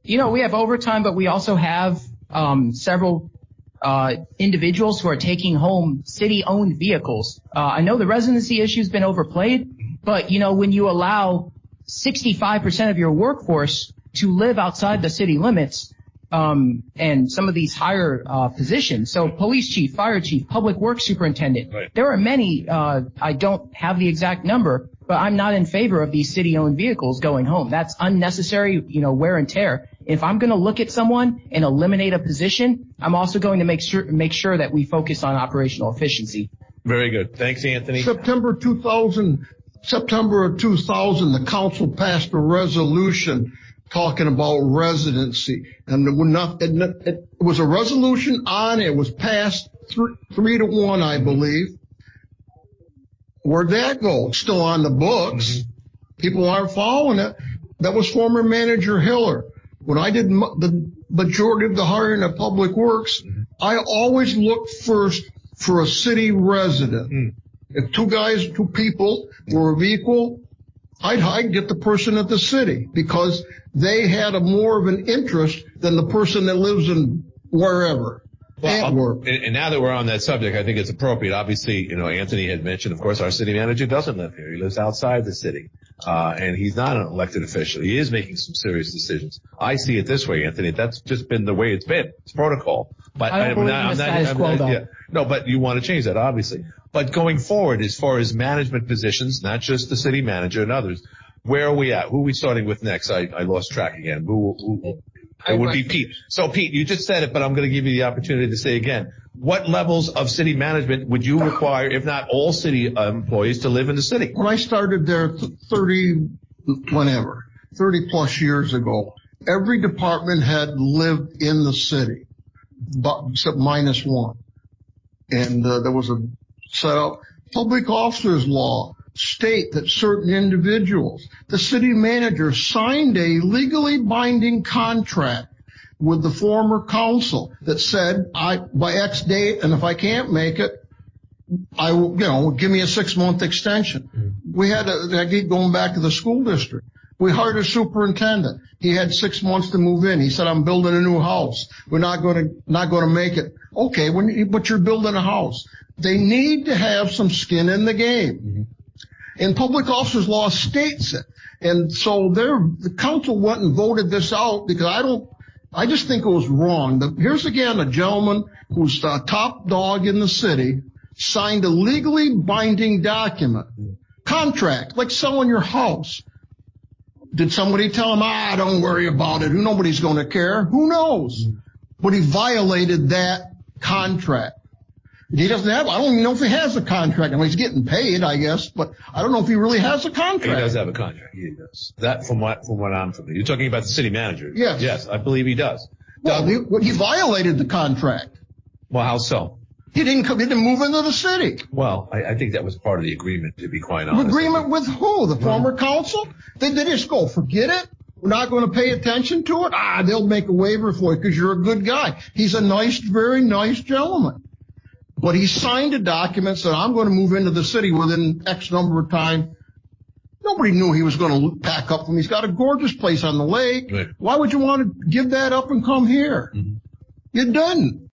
We have overtime, but we also have several individuals who are taking home city-owned vehicles. I know the residency issue's been overplayed, but, when you allow 65% of your workforce to live outside the city limits, and some of these higher positions, so police chief, fire chief, public works superintendent, right. There are many, I don't have the exact number, but I'm not in favor of these city-owned vehicles going home. That's unnecessary, wear and tear. If I'm going to look at someone and eliminate a position, I'm also going to make sure that we focus on operational efficiency. Very good. Thanks, Anthony. September of 2000, the council passed a resolution talking about residency, and it was a resolution it was passed 3-1, I believe. Where'd that go? It's still on the books. Mm-hmm. People aren't following it. That was former manager Hiller. When I did the majority of the hiring of public works, mm-hmm. I always looked first for a city resident. Mm. If two people were of equal, I'd get the person at the city because they had more of an interest than the person that lives in wherever. And now that we're on that subject, I think it's appropriate. Obviously, Anthony had mentioned, of course, our city manager doesn't live here. He lives outside the city. And he's not an elected official. He is making some serious decisions. I see it this way, Anthony. That's just been the way it's been. It's protocol. But but you want to change that, obviously. But going forward, as far as management positions, not just the city manager and others, where are we at? Who are we starting with next? I lost track again. It would be Pete. So, Pete, you just said it, but I'm going to give you the opportunity to say again. What levels of city management would you require, if not all city employees, to live in the city? When I started there 30 plus years ago, every department had lived in the city, except minus one. And there was a set up public officers law state that certain individuals, the city manager signed a legally binding contract with the former council that said, by X date, and if I can't make it, I will, give me a 6-month extension. Mm-hmm. I keep going back to the school district. We hired a superintendent. He had 6 months to move in. He said, I'm building a new house. We're not going to make it. Okay, but you're building a house. They need to have some skin in the game. Mm-hmm. And public officers law states it. And so the council went and voted this out because I just think it was wrong. Here's again a gentleman who's the top dog in the city signed a legally binding document, contract, like selling your house. Did somebody tell him, don't worry about it. Nobody's going to care. Who knows? But he violated that contract. He doesn't have, I don't even know if he has a contract. I mean, he's getting paid, I guess, but I don't know if he really has a contract. He does have a contract. He does. That from what I'm familiar. You're talking about the city manager. Yes. Yes, I believe he does. Well, he violated the contract. Well, how so? He didn't move into the city. Well, I think that was part of the agreement, to be quite honest. Agreement with who? The former council? They just go, forget it. We're not going to pay attention to it. They'll make a waiver for you because you're a good guy. He's a nice, very nice gentleman. But he signed a document saying, I'm going to move into the city within X number of time. Nobody knew he was going to pack up from. He's got a gorgeous place on the lake. Right. Why would you want to give that up and come here? Mm-hmm. You didn't.